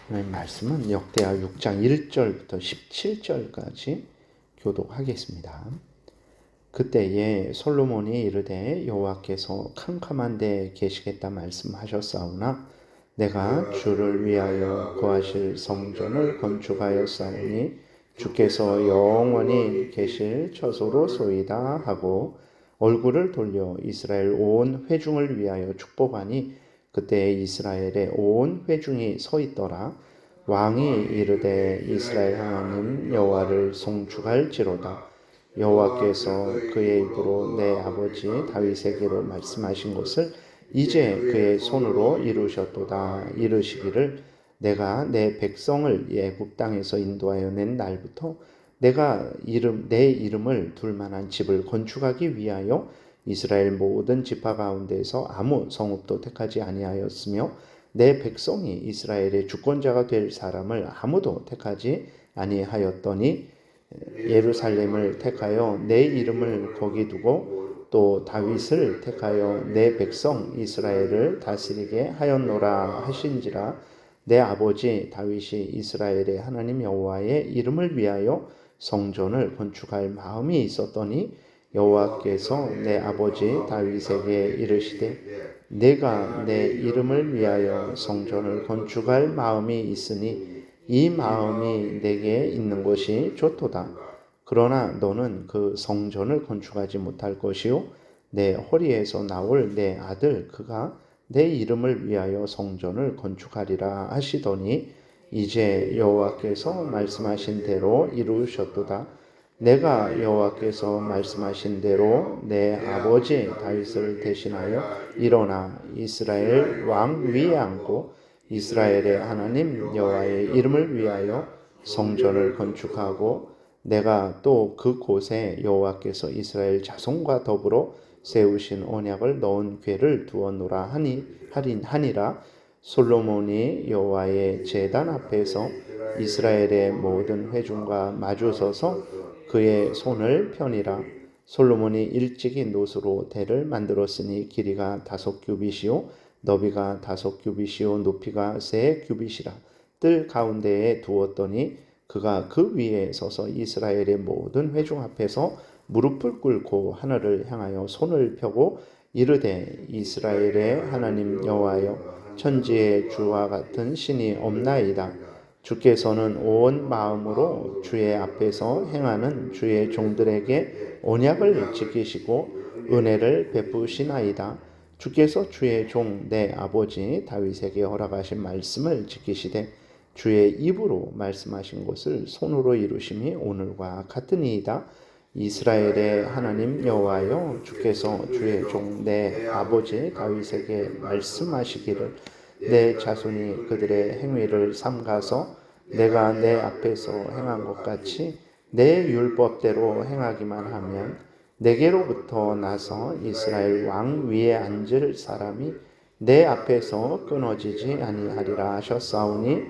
하나님 말씀은 역대하 6장 1절부터 17절까지 교독하겠습니다. 그때에 솔로몬이 이르되 여호와께서 캄캄한 데 계시겠다 말씀하셨사오나 내가 주를 위하여 거하실 성전을 건축하였사오니 주께서 영원히 계실 처소로소이다 하고 얼굴을 돌려 이스라엘 온 회중을 위하여 축복하니 그때 이스라엘의 온 회중이 서 있더라. 왕이 이르되 이스라엘 하나님 여호와를 송축할지로다. 여호와께서 그의 입으로 내 아버지 다윗에게로 말씀하신 것을 이제 그의 손으로 이루셨도다. 이르시기를 내가 내 백성을 애굽 땅에서 인도하여 낸 날부터 내가 내 이름을 둘 만한 집을 건축하기 위하여 이스라엘 모든 지파 가운데서 아무 성읍도 택하지 아니하였으며 내 백성이 이스라엘의 주권자가 될 사람을 아무도 택하지 아니하였더니 예루살렘을 택하여 내 이름을 거기 두고 또 다윗을 택하여 내 백성 이스라엘을 다스리게 하였노라 하신지라. 내 아버지 다윗이 이스라엘의 하나님 여호와의 이름을 위하여 성전을 건축할 마음이 있었더니 여호와께서 내 아버지 다윗에게 이르시되 내가 내 이름을 위하여 성전을 건축할 마음이 있으니 이 마음이 내게 있는 것이 좋도다. 그러나 너는 그 성전을 건축하지 못할 것이요 내 허리에서 나올 내 아들 그가 내 이름을 위하여 성전을 건축하리라 하시더니 이제 여호와께서 말씀하신 대로 이루셨도다. 내가 여호와께서 말씀하신 대로 내 아버지 다윗을 대신하여 일어나 이스라엘 왕 위에 앉고 이스라엘의 하나님 여호와의 이름을 위하여 성전을 건축하고 내가 또 그곳에 여호와께서 이스라엘 자손과 더불어 세우신 언약을 넣은 궤를 두었노라 하니라. 솔로몬이 여호와의 제단 앞에서 이스라엘의 모든 회중과 마주서서 그의 손을 펴니라. 솔로몬이 일찍이 노수로 대를 만들었으니 길이가 5규빗이요 너비가 5규빗이요 높이가 3규빗이라. 뜰 가운데에 두었더니 그가 그 위에 서서 이스라엘의 모든 회중 앞에서 무릎을 꿇고 하늘을 향하여 손을 펴고 이르되 이스라엘의 하나님 여호와여 천지에 주와 같은 신이 없나이다. 주께서는 온 마음으로 주의 앞에서 행하는 주의 종들에게 언약을 지키시고 은혜를 베푸시나이다. 주께서 주의 종 내 아버지 다윗에게 허락하신 말씀을 지키시되 주의 입으로 말씀하신 것을 손으로 이루심이 오늘과 같으니이다. 이스라엘의 하나님 여호와여 주께서 주의 종 내 아버지 다윗에게 말씀하시기를 내 자손이 그들의 행위를 삼가서 내가 내 앞에서 행한 것 같이 내 율법대로 행하기만 하면 내게로부터 나서 이스라엘 왕 위에 앉을 사람이 내 앞에서 끊어지지 아니하리라 하셨사오니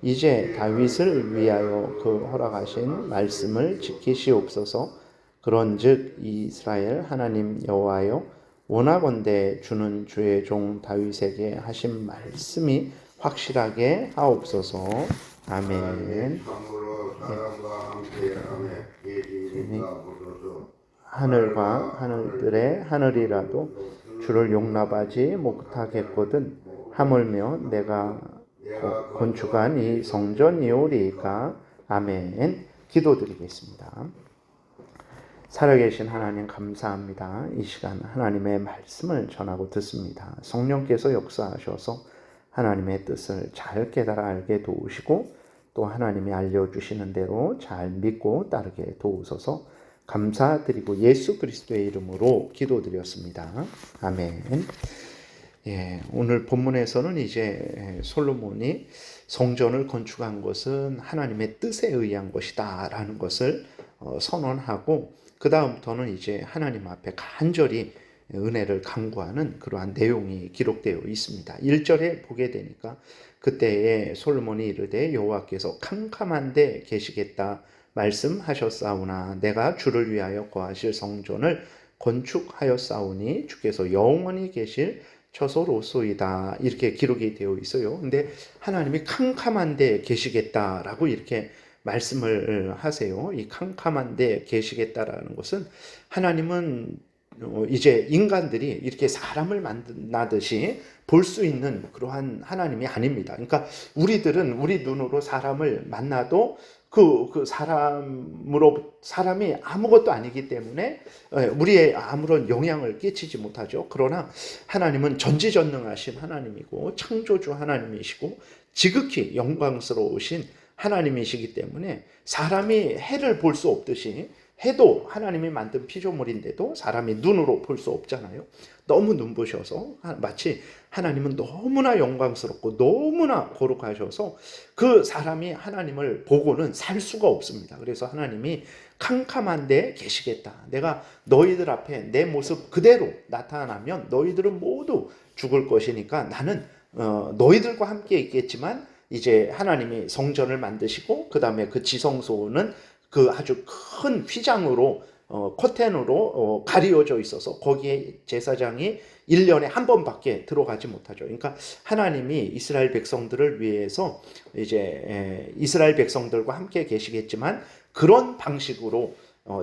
이제 다윗을 위하여 그 허락하신 말씀을 지키시옵소서. 그런즉 이스라엘 하나님 여호와여 원하건대 주는 주의 종 다윗에게 하신 말씀이 확실하게 하옵소서. 아멘. 하늘과 하늘들의 하늘이라도 주를 용납하지 못하겠거든 하물며 내가 건축한 이 성전이오리이까. 아멘. 기도드리겠습니다. 살아계신 하나님 감사합니다. 이 시간 하나님의 말씀을 전하고 듣습니다. 성령께서 역사하셔서 하나님의 뜻을 잘 깨달아 알게 도우시고 또 하나님이 알려주시는 대로 잘 믿고 따르게 도우소서. 감사드리고 예수 그리스도의 이름으로 기도드렸습니다. 아멘. 오늘 본문에서는 이제 솔로몬이 성전을 건축한 것은 하나님의 뜻에 의한 것이다 라는 것을 선언하고 그 다음부터는 이제 하나님 앞에 간절히 은혜를 간구하는 그러한 내용이 기록되어 있습니다. 1절에 보게 되니까 그때에 솔로몬이 이르되 여호와께서 캄캄한 데 계시겠다 말씀하셨사오나 내가 주를 위하여 거하실 성전을 건축하였사오니 주께서 영원히 계실 처소로소이다 이렇게 기록이 되어 있어요. 근데 하나님이 캄캄한 데 계시겠다라고 이렇게 말씀을 하세요. 이 캄캄한 데 계시겠다라는 것은 하나님은 이제 인간들이 이렇게 사람을 만나듯이 볼 수 있는 그러한 하나님이 아닙니다. 그러니까 우리들은 우리 눈으로 사람을 만나도 그 사람이 아무것도 아니기 때문에 우리의 아무런 영향을 끼치지 못하죠. 그러나 하나님은 전지전능하신 하나님이고 창조주 하나님이시고 지극히 영광스러우신 하나님이시기 때문에 사람이 해를 볼 수 없듯이, 해도 하나님이 만든 피조물인데도 사람이 눈으로 볼 수 없잖아요. 너무 눈부셔서 마치 하나님은 너무나 영광스럽고 너무나 거룩하셔서 그 사람이 하나님을 보고는 살 수가 없습니다. 그래서 하나님이 캄캄한 데 계시겠다. 내가 너희들 앞에 내 모습 그대로 나타나면 너희들은 모두 죽을 것이니까 나는 너희들과 함께 있겠지만 이제 하나님이 성전을 만드시고 그 다음에 그 지성소는 그 아주 큰 휘장으로 커튼으로 가려져 있어서 거기에 제사장이 1년에 한 번밖에 들어가지 못하죠. 그러니까 하나님이 이스라엘 백성들을 위해서 이제 이스라엘 백성들과 함께 계시겠지만 그런 방식으로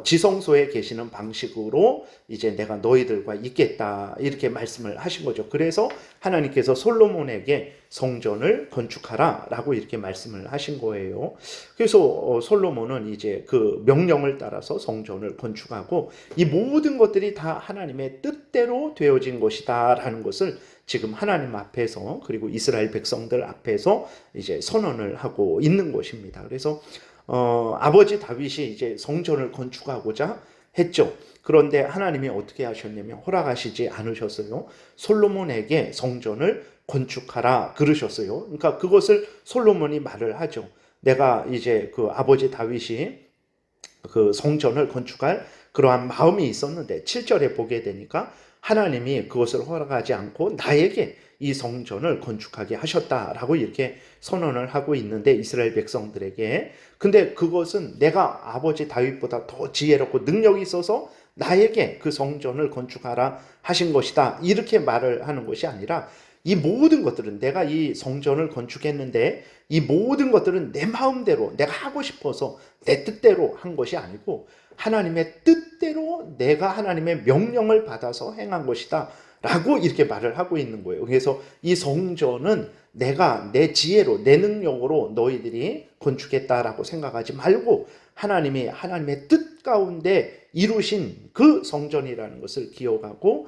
지성소에 계시는 방식으로 이제 내가 너희들과 있겠다 이렇게 말씀을 하신 거죠. 그래서 하나님께서 솔로몬에게 성전을 건축하라 라고 이렇게 말씀을 하신 거예요. 그래서 솔로몬은 이제 그 명령을 따라서 성전을 건축하고 이 모든 것들이 다 하나님의 뜻대로 되어진 것이다 라는 것을 지금 하나님 앞에서 그리고 이스라엘 백성들 앞에서 이제 선언을 하고 있는 것입니다. 그래서 아버지 다윗이 이제 성전을 건축하고자 했죠. 그런데 하나님이 어떻게 하셨냐면 허락하시지 않으셨어요. 솔로몬에게 성전을 건축하라 그러셨어요. 그러니까 그것을 솔로몬이 말을 하죠. 내가 이제 그 아버지 다윗이 그 성전을 건축할 그러한 마음이 있었는데 7절에 보게 되니까 하나님이 그것을 허락하지 않고 나에게 이 성전을 건축하게 하셨다라고 이렇게 선언을 하고 있는데 이스라엘 백성들에게, 근데 그것은 내가 아버지 다윗보다 더 지혜롭고 능력이 있어서 나에게 그 성전을 건축하라 하신 것이다 이렇게 말을 하는 것이 아니라 이 모든 것들은 내가 이 성전을 건축했는데 이 모든 것들은 내 마음대로 내가 하고 싶어서 내 뜻대로 한 것이 아니고 하나님의 뜻대로 내가 하나님의 명령을 받아서 행한 것이다 라고 이렇게 말을 하고 있는 거예요. 그래서 이 성전은 내가 내 지혜로 내 능력으로 너희들이 건축했다라고 생각하지 말고 하나님이 하나님의 뜻 가운데 이루신 그 성전이라는 것을 기억하고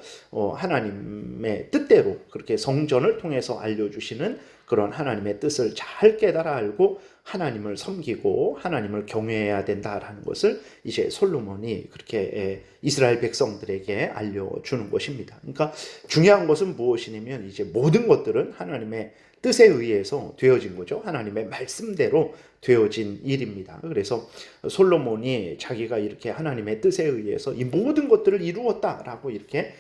하나님의 뜻대로 그렇게 성전을 통해서 알려주시는 그런 하나님의 뜻을 잘 깨달아 알고 하나님을 섬기고 하나님을 경외해야 된다라는 것을 이제 솔로몬이 그렇게 이스라엘 백성들에게 알려주는 것입니다. 그러니까 중요한 것은 무엇이냐면 이제 모든 것들은 하나님의 뜻에 의해서 되어진 거죠. 하나님의 말씀대로 되어진 일입니다. 그래서 솔로몬이 자기가 이렇게 하나님의 뜻에 의해서 이 모든 것들을 이루었다라고 이렇게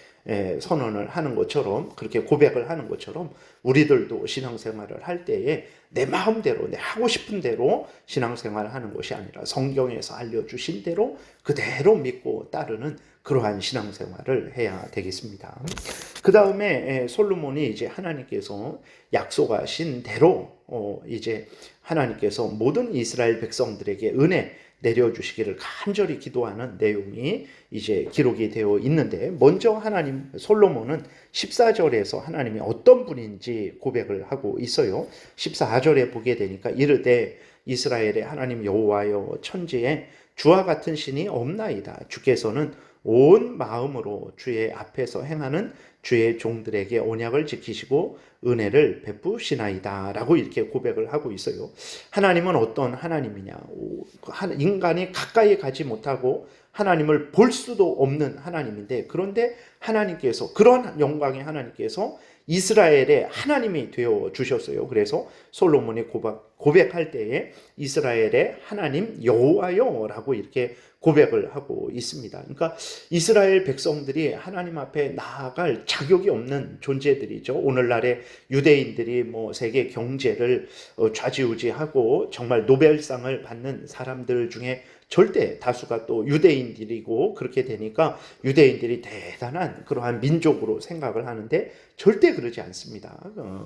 선언을 하는 것처럼, 그렇게 고백을 하는 것처럼 우리들도 신앙생활을 할 때에 내 마음대로 내 하고 싶은 대로 신앙생활을 하는 것이 아니라 성경에서 알려주신 대로 그대로 믿고 따르는 그러한 신앙생활을 해야 되겠습니다. 그 다음에 솔로몬이 이제 하나님께서 약속하신 대로 이제 하나님께서 모든 이스라엘 백성들에게 은혜 내려주시기를 간절히 기도하는 내용이 이제 기록이 되어 있는데, 먼저 하나님 솔로몬은 14절에서 하나님이 어떤 분인지 고백을 하고 있어요. 14절에 보게 되니까 이르되 이스라엘의 하나님 여호와여, 천지에 주와 같은 신이 없나이다. 주께서는 온 마음으로 주의 앞에서 행하는 주의 종들에게 언약을 지키시고 은혜를 베푸시나이다 라고 이렇게 고백을 하고 있어요. 하나님은 어떤 하나님이냐, 인간이 가까이 가지 못하고 하나님을 볼 수도 없는 하나님인데, 그런데 하나님께서, 그런 영광의 하나님께서 이스라엘의 하나님이 되어 주셨어요. 그래서 솔로몬이 고백할 때에 이스라엘의 하나님 여호와여 라고 이렇게 고백을 하고 있습니다. 그러니까 이스라엘 백성들이 하나님 앞에 나아갈 자격이 없는 존재들이죠. 오늘날의 유대인들이 뭐 세계 경제를 좌지우지하고 정말 노벨상을 받는 사람들 중에 절대 다수가 또 유대인들이고, 그렇게 되니까 유대인들이 대단한 그러한 민족으로 생각을 하는데 절대 그러지 않습니다.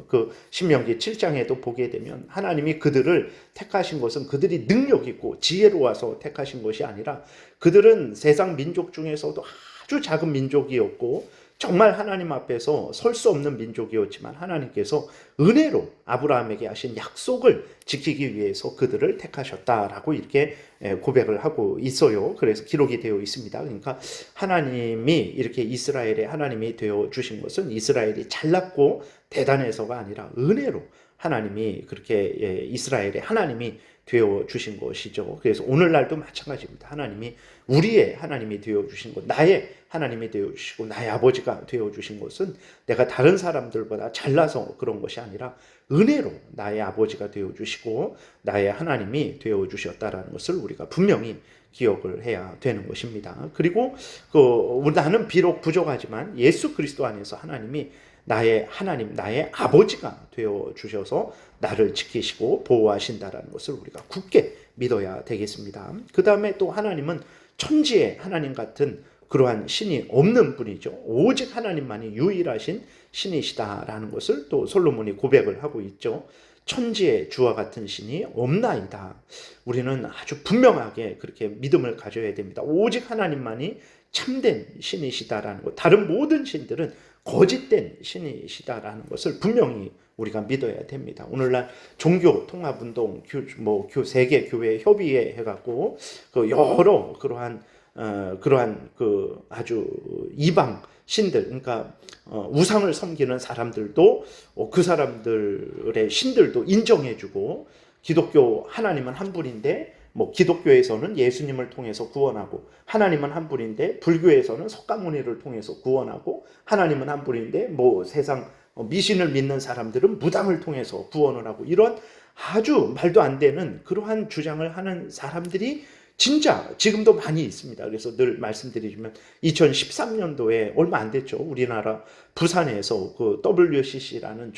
그 신명기 7장에도 보게 되면 하나님이 그들을 택하신 것은 그들이 능력 있고 지혜로워서 택하신 것이 아니라 그들은 세상 민족 중에서도 아주 작은 민족이었고 정말 하나님 앞에서 설 수 없는 민족이었지만 하나님께서 은혜로 아브라함에게 하신 약속을 지키기 위해서 그들을 택하셨다라고 이렇게 고백을 하고 있어요. 그래서 기록이 되어 있습니다. 그러니까 하나님이 이렇게 이스라엘의 하나님이 되어 주신 것은 이스라엘이 잘났고 대단해서가 아니라 은혜로 하나님이 그렇게 이스라엘의 하나님이 되어 주신 것이죠. 그래서 오늘날도 마찬가지입니다. 하나님이 우리의 하나님이 되어 주신 것, 나의 하나님이 되어 주시고 나의 아버지가 되어 주신 것은 내가 다른 사람들보다 잘나서 그런 것이 아니라 은혜로 나의 아버지가 되어 주시고 나의 하나님이 되어 주셨다라는 것을 우리가 분명히 기억을 해야 되는 것입니다. 그리고 나는 비록 부족하지만 예수 그리스도 안에서 하나님이 나의 하나님, 나의 아버지가 되어 주셔서 나를 지키시고 보호하신다라는 것을 우리가 굳게 믿어야 되겠습니다. 그 다음에 또 하나님은 천지의 하나님 같은 그러한 신이 없는 분이죠. 오직 하나님만이 유일하신 신이시다라는 것을 또 솔로몬이 고백을 하고 있죠. 천지의 주와 같은 신이 없나이다. 우리는 아주 분명하게 그렇게 믿음을 가져야 됩니다. 오직 하나님만이 참된 신이시다라는 것, 다른 모든 신들은 거짓된 신이시다라는 것을 분명히 우리가 믿어야 됩니다. 오늘날 종교 통합운동, 세계 교회 협의회 해갖고 그 여러 그러한 그 아주 이방 신들, 그러니까 우상을 섬기는 사람들도 그 사람들의 신들도 인정해주고, 기독교 하나님은 한 분인데 기독교에서는 예수님을 통해서 구원하고, 하나님은 한 분인데 불교에서는 석가모니를 통해서 구원하고, 하나님은 한 분인데 세상 미신을 믿는 사람들은 무당을 통해서 구원을 하고, 이런 아주 말도 안 되는 그러한 주장을 하는 사람들이 진짜 지금도 많이 있습니다. 그래서 늘 말씀드리지만 2013년도에 얼마 안 됐죠. 우리나라 부산에서 그 WCC라는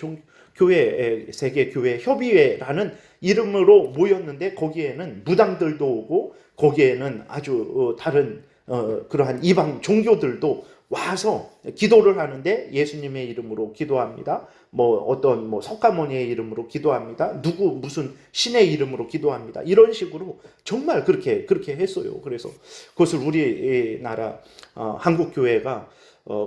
교회, 세계 교회 협의회라는 이름으로 모였는데 거기에는 무당들도 오고 거기에는 아주 다른 그러한 이방 종교들도 와서 기도를 하는데 예수님의 이름으로 기도합니다. 어떤 석가모니의 이름으로 기도합니다. 누구 무슨 신의 이름으로 기도합니다. 이런 식으로 정말 그렇게 했어요. 그래서 그것을 우리나라 한국 교회가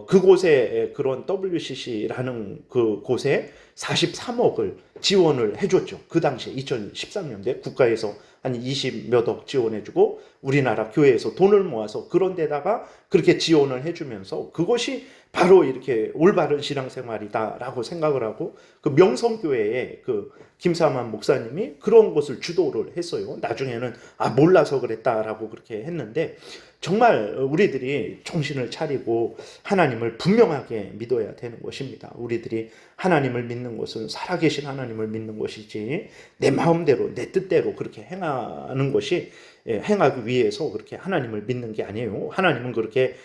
그곳에 그런 WCC라는 그 곳에 43억을 지원을 해줬죠. 그 당시에 2013년도에 국가에서 한 20몇 억 지원해주고 우리나라 교회에서 돈을 모아서 그런 데다가 그렇게 지원을 해주면서 그것이 바로 이렇게 올바른 신앙생활이다라고 생각을 하고, 그 명성교회의 그 김사만 목사님이 그런 것을 주도를 했어요. 나중에는 몰라서 그랬다라고 그렇게 했는데, 정말 우리들이 정신을 차리고 하나님을 분명하게 믿어야 되는 것입니다. 우리들이 하나님을 믿는 것은 살아계신 하나님을 믿는 것이지 내 마음대로 내 뜻대로 그렇게 행하는 것이, 행하기 위해서 그렇게 하나님을 믿는 게 아니에요. 하나님은 그렇게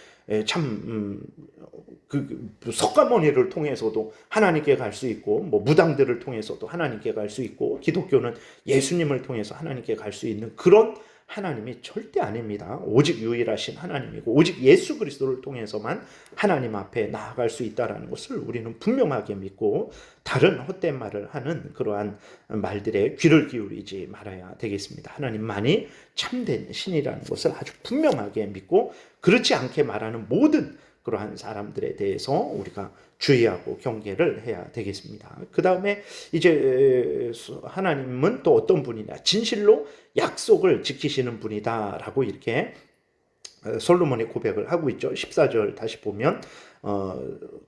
석가모니를 통해서도 하나님께 갈 수 있고, 무당들을 통해서도 하나님께 갈 수 있고, 기독교는 예수님을 통해서 하나님께 갈 수 있는 그런 하나님이 절대 아닙니다. 오직 유일하신 하나님이고 오직 예수 그리스도를 통해서만 하나님 앞에 나아갈 수 있다는 것을 우리는 분명하게 믿고, 다른 헛된 말을 하는 그러한 말들에 귀를 기울이지 말아야 되겠습니다. 하나님만이 참된 신이라는 것을 아주 분명하게 믿고, 그렇지 않게 말하는 모든 그러한 사람들에 대해서 우리가 주의하고 경계를 해야 되겠습니다. 그 다음에 이제 하나님은 또 어떤 분이냐, 진실로 약속을 지키시는 분이다라고 이렇게 솔로몬이 고백을 하고 있죠. 14절 다시 보면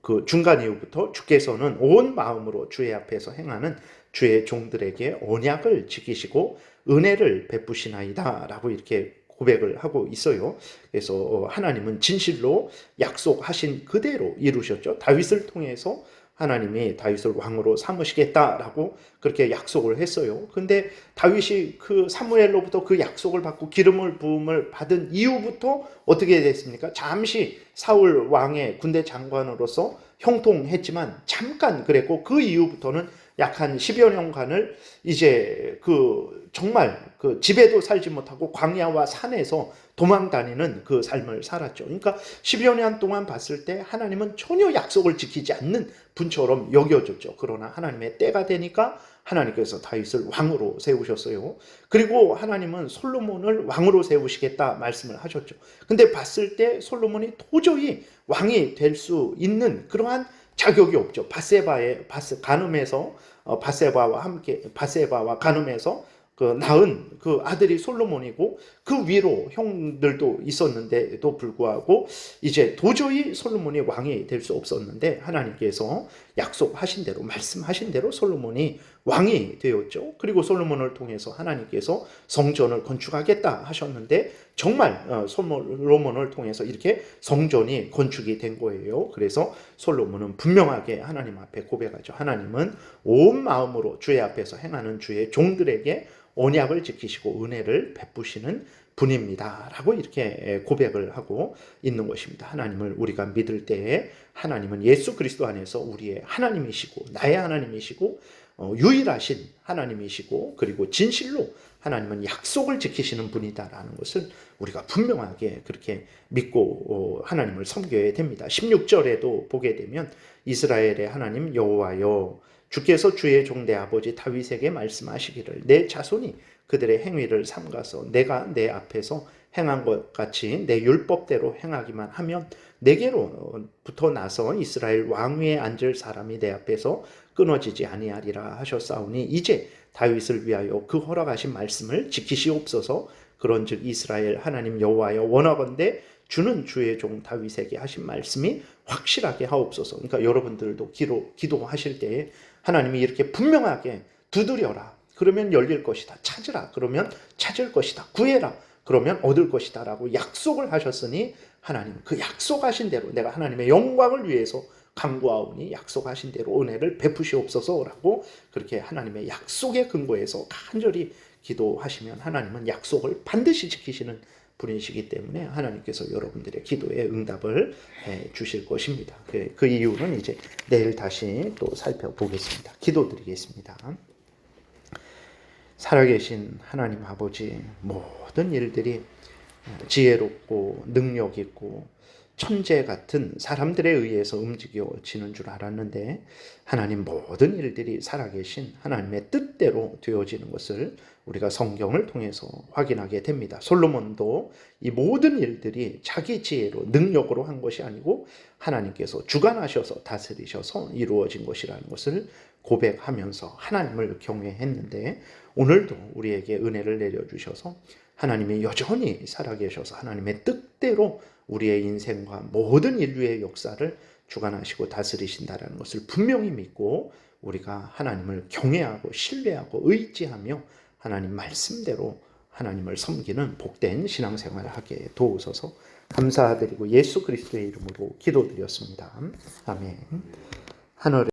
그 중간 이후부터 주께서는 온 마음으로 주의 앞에서 행하는 주의 종들에게 언약을 지키시고 은혜를 베푸시나이다라고 이렇게 고백을 하고 있어요. 그래서 하나님은 진실로 약속하신 그대로 이루셨죠. 다윗을 통해서 하나님이 다윗을 왕으로 삼으시겠다라고 그렇게 약속을 했어요. 근데 다윗이 그 사무엘로부터 그 약속을 받고 기름을 부음을 받은 이후부터 어떻게 됐습니까? 잠시 사울 왕의 군대 장관으로서 형통했지만 잠깐 그랬고, 그 이후부터는 약 한 10여 년간을 이제 정말 집에도 살지 못하고 광야와 산에서 도망 다니는 그 삶을 살았죠. 그러니까 10여 년 동안 봤을 때 하나님은 전혀 약속을 지키지 않는 분처럼 여겨졌죠. 그러나 하나님의 때가 되니까 하나님께서 다윗을 왕으로 세우셨어요. 그리고 하나님은 솔로몬을 왕으로 세우시겠다 말씀을 하셨죠. 근데 봤을 때 솔로몬이 도저히 왕이 될 수 있는 그러한 자격이 없죠. 바세바와 간음해서 낳은 그 아들이 솔로몬이고, 그 위로 형들도 있었는데도 불구하고 이제 도저히 솔로몬이 왕이 될 수 없었는데, 하나님께서 약속하신 대로, 말씀하신 대로 솔로몬이 왕이 되었죠. 그리고 솔로몬을 통해서 하나님께서 성전을 건축하겠다 하셨는데, 정말 솔로몬을 통해서 이렇게 성전이 건축이 된 거예요. 그래서 솔로몬은 분명하게 하나님 앞에 고백하죠. 하나님은 온 마음으로 주의 앞에서 행하는 주의 종들에게 언약을 지키시고 은혜를 베푸시는 분입니다 라고 이렇게 고백을 하고 있는 것입니다. 하나님을 우리가 믿을 때에 하나님은 예수 그리스도 안에서 우리의 하나님이시고 나의 하나님이시고 유일하신 하나님이시고, 그리고 진실로 하나님은 약속을 지키시는 분이다라는 것을 우리가 분명하게 그렇게 믿고 하나님을 섬겨야 됩니다. 16절에도 보게 되면 이스라엘의 하나님 여호와여, 주께서 주의 종 내 아버지 다윗에게 말씀하시기를 내 자손이 그들의 행위를 삼가서 내가 내 앞에서 행한 것 같이 내 율법대로 행하기만 하면 내게로부터 나서 이스라엘 왕위에 앉을 사람이 내 앞에서 끊어지지 아니하리라 하셨사오니 이제 다윗을 위하여 그 허락하신 말씀을 지키시옵소서. 그런즉 이스라엘 하나님 여호와여 원하건대 주는 주의 종 다윗에게 하신 말씀이 확실하게 하옵소서. 그러니까 여러분들도 기도하실 때에 하나님이 이렇게 분명하게 두드려라, 그러면 열릴 것이다. 찾으라, 그러면 찾을 것이다. 구해라, 그러면 얻을 것이다 라고 약속을 하셨으니, 하나님 그 약속하신 대로 내가 하나님의 영광을 위해서 간구하오니 약속하신 대로 은혜를 베푸시옵소서라고 그렇게 하나님의 약속에 근거해서 간절히 기도하시면 하나님은 약속을 반드시 지키시는 분이시기 때문에 하나님께서 여러분들의 기도에 응답을 해 주실 것입니다. 그 이유는 이제 내일 다시 또 살펴보겠습니다. 기도드리겠습니다. 살아계신 하나님 아버지, 모든 일들이 지혜롭고 능력 있고 천재 같은 사람들에 의해서 움직여지는 줄 알았는데, 하나님 모든 일들이 살아계신 하나님의 뜻대로 되어지는 것을 우리가 성경을 통해서 확인하게 됩니다. 솔로몬도 이 모든 일들이 자기 지혜로 능력으로 한 것이 아니고 하나님께서 주관하셔서 다스리셔서 이루어진 것이라는 것을 고백하면서 하나님을 경외했는데, 오늘도 우리에게 은혜를 내려주셔서 하나님이 여전히 살아계셔서 하나님의 뜻대로 우리의 인생과 모든 인류의 역사를 주관하시고 다스리신다는 것을 분명히 믿고 우리가 하나님을 경외하고 신뢰하고 의지하며 하나님 말씀대로 하나님을 섬기는 복된 신앙생활을 하게 도우소서. 감사드리고 예수 그리스도의 이름으로 기도드렸습니다. 아멘. 하늘에